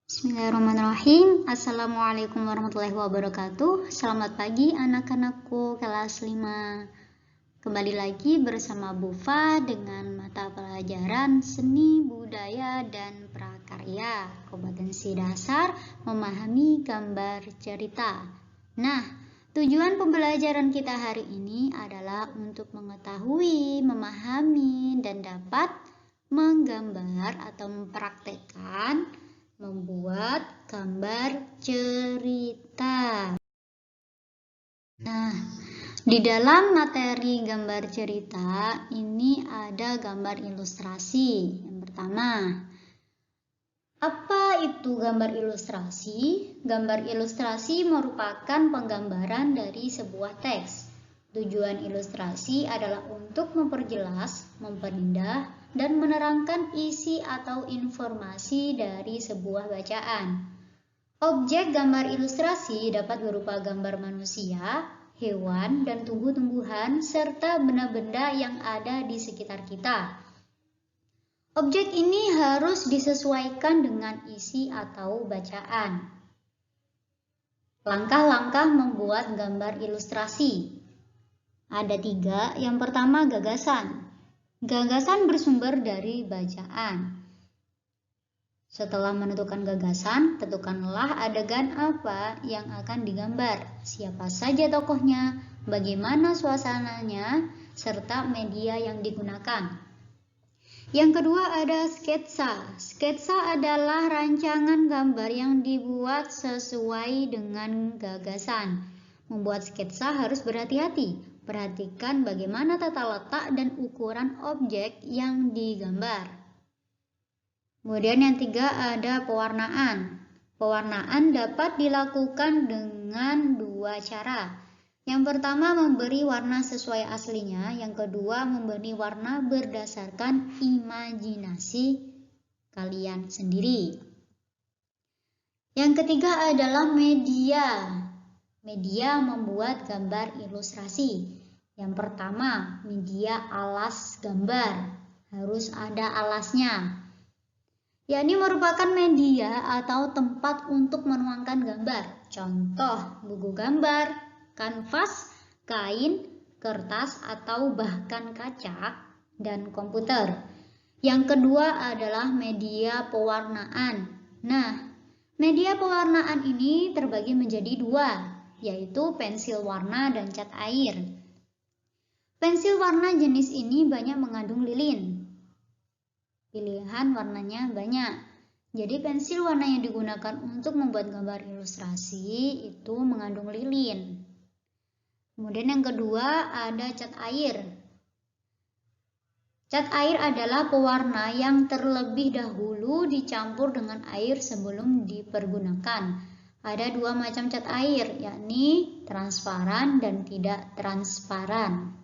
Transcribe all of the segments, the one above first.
Bismillahirrahmanirrahim. Assalamualaikum warahmatullahi wabarakatuh. Selamat pagi anak-anakku kelas 5. Kembali lagi bersama Bu Fa dengan mata pelajaran Seni, Budaya, dan Prakarya. Kompetensi dasar memahami gambar cerita. Nah, tujuan pembelajaran kita hari ini adalah untuk mengetahui, memahami, dan dapat menggambar atau mempraktekkan membuat gambar cerita. Nah, di dalam materi gambar cerita ini ada gambar ilustrasi. Yang pertama, apa itu gambar ilustrasi? Gambar ilustrasi merupakan penggambaran dari sebuah teks. Tujuan ilustrasi adalah untuk memperjelas, memperindah, dan menerangkan isi atau informasi dari sebuah bacaan. Objek gambar ilustrasi dapat berupa gambar manusia, hewan, dan tumbuh-tumbuhan, serta benda-benda yang ada di sekitar kita. Objek ini harus disesuaikan dengan isi atau bacaan. Langkah-langkah membuat gambar ilustrasi. Ada 3. Yang pertama, gagasan. Gagasan bersumber dari bacaan. Setelah menentukan gagasan, tentukanlah adegan apa yang akan digambar, siapa saja tokohnya, bagaimana suasananya, serta media yang digunakan. Yang kedua ada sketsa. Sketsa adalah rancangan gambar yang dibuat sesuai dengan gagasan. Membuat sketsa harus berhati-hati. Perhatikan bagaimana tata letak dan ukuran objek yang digambar. Kemudian yang 3 ada pewarnaan. Pewarnaan dapat dilakukan dengan 2 cara. Yang pertama memberi warna sesuai aslinya, yang kedua memberi warna berdasarkan imajinasi kalian sendiri. Yang ketiga adalah media. Media membuat gambar ilustrasi. Yang pertama, media alas gambar. Harus ada alasnya. Yakni merupakan media atau tempat untuk menuangkan gambar. Contoh, buku gambar, kanvas, kain, kertas, atau bahkan kaca, dan komputer. Yang kedua adalah media pewarnaan. Nah, media pewarnaan ini terbagi menjadi 2. Yaitu pensil warna dan cat air. Pensil warna jenis ini banyak mengandung lilin. Pilihan warnanya banyak. Jadi pensil warna yang digunakan untuk membuat gambar ilustrasi itu mengandung lilin. Kemudian yang kedua ada cat air. Cat air adalah pewarna yang terlebih dahulu dicampur dengan air sebelum dipergunakan. Ada 2 macam cat air, yakni transparan dan tidak transparan.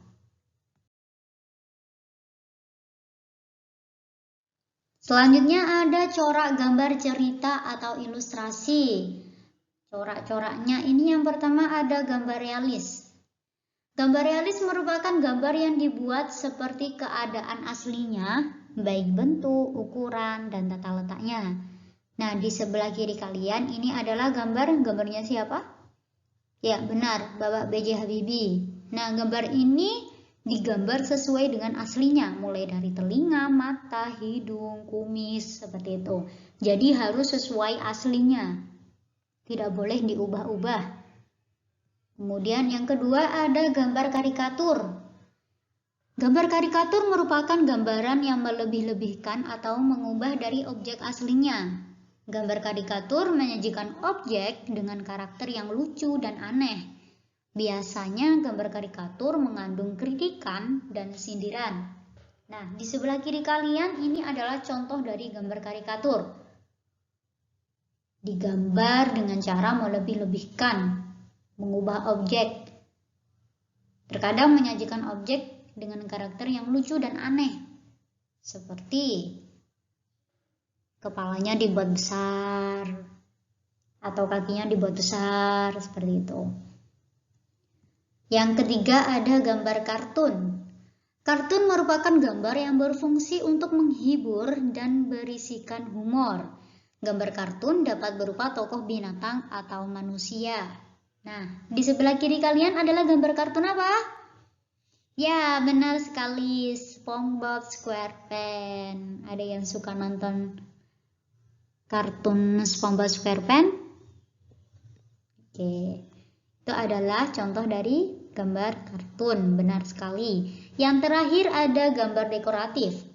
Selanjutnya ada corak gambar cerita atau ilustrasi. Corak-coraknya ini yang pertama ada gambar realis. Gambar realis merupakan gambar yang dibuat seperti keadaan aslinya, baik bentuk, ukuran, dan tata letaknya. Nah, di sebelah kiri kalian ini adalah gambarnya siapa? Ya, benar, Bapak B.J. Habibie. Nah, gambar ini digambar sesuai dengan aslinya, mulai dari telinga, mata, hidung, kumis, seperti itu. Jadi harus sesuai aslinya. Tidak boleh diubah-ubah. Kemudian yang kedua ada gambar karikatur. Gambar karikatur merupakan gambaran yang melebih-lebihkan atau mengubah dari objek aslinya. Gambar karikatur menyajikan objek dengan karakter yang lucu dan aneh. Biasanya gambar karikatur mengandung kritikan dan sindiran. Nah, di sebelah kiri kalian ini adalah contoh dari gambar karikatur. Digambar dengan cara melebih-lebihkan, mengubah objek. Terkadang menyajikan objek dengan karakter yang lucu dan aneh. Seperti kepalanya dibuat besar atau kakinya dibuat besar, seperti itu. Yang ketiga ada gambar kartun. Kartun merupakan gambar yang berfungsi untuk menghibur dan berisikan humor. Gambar kartun dapat berupa tokoh binatang atau manusia. Nah, di sebelah kiri kalian adalah gambar kartun apa? Ya, benar sekali, SpongeBob SquarePants. Ada yang suka nonton kartun SpongeBob SquarePants? Oke, itu adalah contoh dari gambar kartun, benar sekali. Yang terakhir ada gambar dekoratif.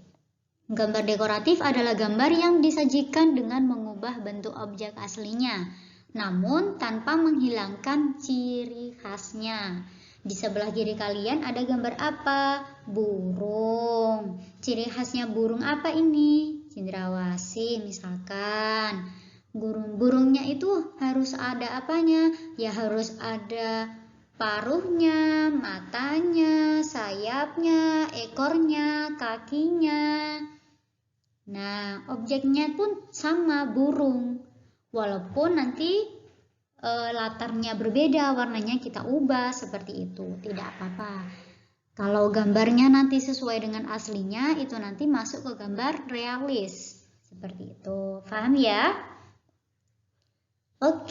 Gambar dekoratif adalah gambar yang disajikan dengan mengubah bentuk objek aslinya, namun tanpa menghilangkan ciri khasnya. Di sebelah kiri kalian ada gambar apa? Burung. Ciri khasnya burung apa ini? Cendrawasih misalkan. Burungnya itu harus ada apanya? Ya harus ada paruhnya, matanya, sayapnya, ekornya, kakinya. Nah, objeknya pun sama, burung. Walaupun nanti latarnya berbeda, warnanya kita ubah seperti itu, tidak apa-apa. Kalau gambarnya nanti sesuai dengan aslinya, itu nanti masuk ke gambar realis. Seperti itu, paham ya? Oke.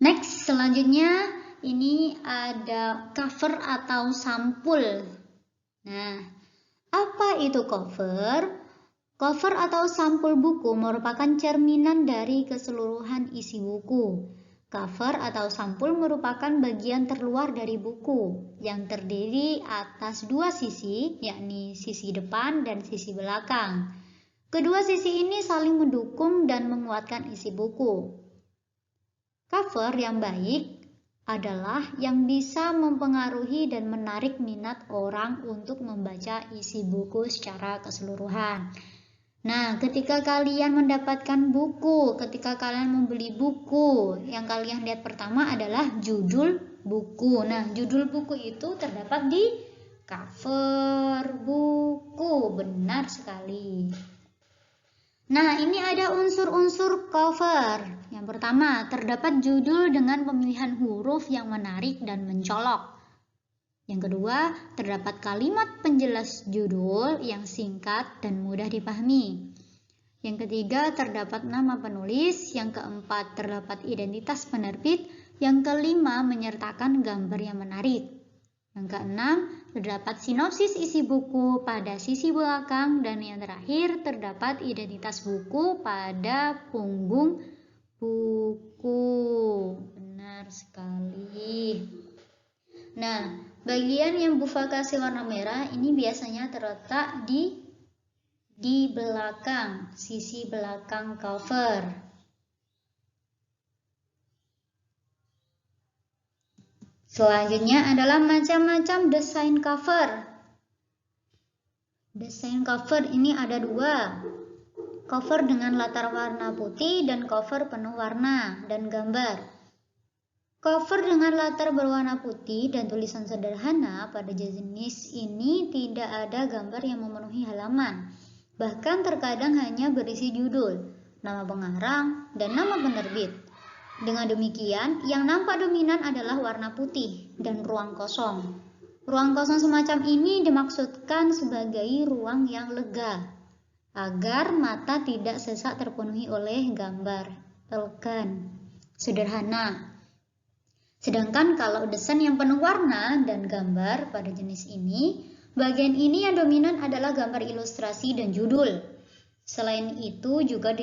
Next, selanjutnya ini ada cover atau sampul. Nah, apa itu cover? Cover atau sampul buku merupakan cerminan dari keseluruhan isi buku. Cover atau sampul merupakan bagian terluar dari buku yang terdiri atas dua sisi, yakni sisi depan dan sisi belakang. Kedua sisi ini saling mendukung dan menguatkan isi buku. Cover yang baik adalah yang bisa mempengaruhi dan menarik minat orang untuk membaca isi buku secara keseluruhan. Nah, ketika kalian mendapatkan buku, ketika kalian membeli buku, yang kalian lihat pertama adalah judul buku. Nah, judul buku itu terdapat di cover buku, benar sekali. Nah, ini ada unsur-unsur cover. Yang pertama, terdapat judul dengan pemilihan huruf yang menarik dan mencolok. Yang kedua, terdapat kalimat penjelas judul yang singkat dan mudah dipahami. Yang ketiga, terdapat nama penulis. Yang keempat, terdapat identitas penerbit. Yang kelima, menyertakan gambar yang menarik. Yang keenam, terdapat sinopsis isi buku pada sisi belakang. Dan yang terakhir, terdapat identitas buku pada punggung buku. Benar sekali. Nah, bagian yang Bufa kasih warna merah ini biasanya terletak di belakang, sisi belakang cover. Selanjutnya adalah macam-macam desain cover. Desain cover ini ada dua. Cover dengan latar warna putih dan cover penuh warna dan gambar. Cover dengan latar berwarna putih dan tulisan sederhana pada jenis ini tidak ada gambar yang memenuhi halaman. Bahkan terkadang hanya berisi judul, nama pengarang, dan nama penerbit. Dengan demikian, yang nampak dominan adalah warna putih dan ruang kosong. Ruang kosong semacam ini dimaksudkan sebagai ruang yang lega, agar mata tidak sesak terpenuhi oleh gambar elegan, sederhana. Sedangkan kalau desain yang penuh warna dan gambar pada jenis ini, bagian ini yang dominan adalah gambar ilustrasi dan judul. Selain itu juga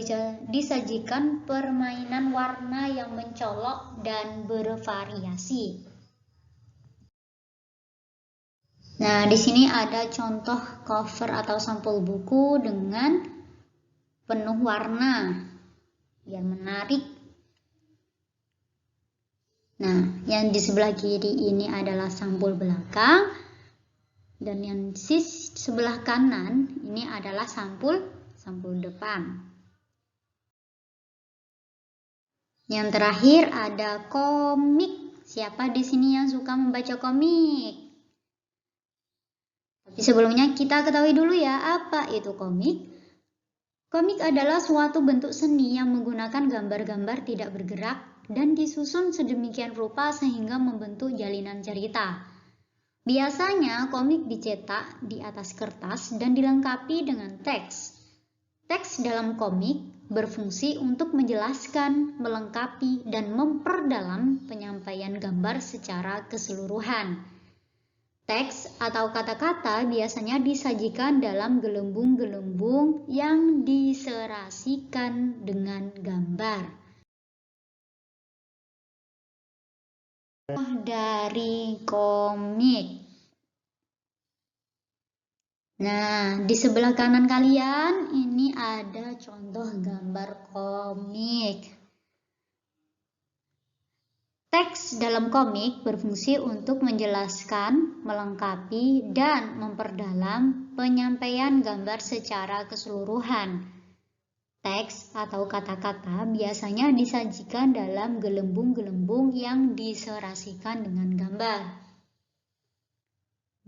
disajikan permainan warna yang mencolok dan bervariasi. Nah, di sini ada contoh cover atau sampul buku dengan penuh warna yang menarik. Nah, yang di sebelah kiri ini adalah sampul belakang dan yang di sebelah kanan ini adalah sampul depan. Yang terakhir ada komik. Siapa di sini yang suka membaca komik? Tapi sebelumnya kita ketahui dulu ya, apa itu komik? Komik adalah suatu bentuk seni yang menggunakan gambar-gambar tidak bergerak dan disusun sedemikian rupa sehingga membentuk jalinan cerita. Biasanya komik dicetak di atas kertas dan dilengkapi dengan teks. Teks dalam komik berfungsi untuk menjelaskan, melengkapi, dan memperdalam penyampaian gambar secara keseluruhan. Teks atau kata-kata biasanya disajikan dalam gelembung-gelembung yang diserasikan dengan gambar. Dari komik. Nah, di sebelah kanan kalian ini ada contoh gambar komik. Teks dalam komik berfungsi untuk menjelaskan, melengkapi, dan memperdalam penyampaian gambar secara keseluruhan. Teks atau kata-kata biasanya disajikan dalam gelembung-gelembung yang diserasikan dengan gambar.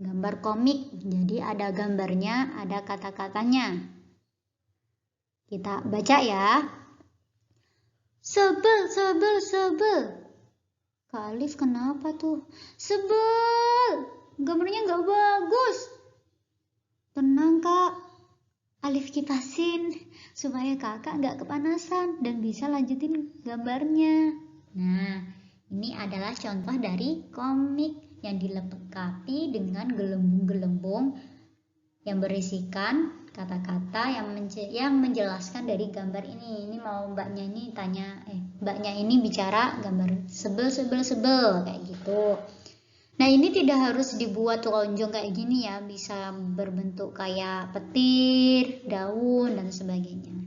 Gambar komik, jadi ada gambarnya, ada kata-katanya. Kita baca ya. Sebel, sebel, sebel. Kak Alif kenapa tuh? Sebel, gambarnya nggak bagus. Tenang Kak, Alif kipasin supaya kakak nggak kepanasan dan bisa lanjutin gambarnya. Nah, ini adalah contoh dari komik yang dilengkapi dengan gelembung-gelembung yang berisikan kata-kata yang menjelaskan dari gambar ini. Ini mau mbaknya ini tanya, mbaknya ini bicara gambar sebel kayak gitu. Nah, ini tidak harus dibuat lonjong kayak gini ya, bisa berbentuk kayak petir, daun, dan sebagainya.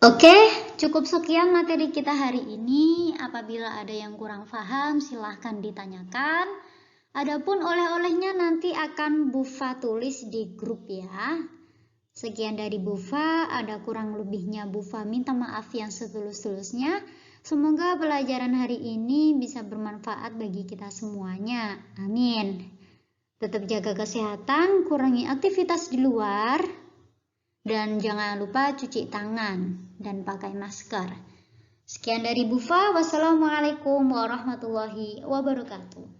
Oke, cukup sekian materi kita hari ini. Apabila ada yang kurang paham, silahkan ditanyakan. Adapun oleh-olehnya nanti akan Bufa tulis di grup ya. Sekian dari Bufa, ada kurang lebihnya Bufa minta maaf yang setulus-tulusnya. Semoga pelajaran hari ini bisa bermanfaat bagi kita semuanya. Amin. Tetap jaga kesehatan, kurangi aktivitas di luar. Dan jangan lupa cuci tangan dan pakai masker. Sekian dari Bufa. Wassalamualaikum warahmatullahi wabarakatuh.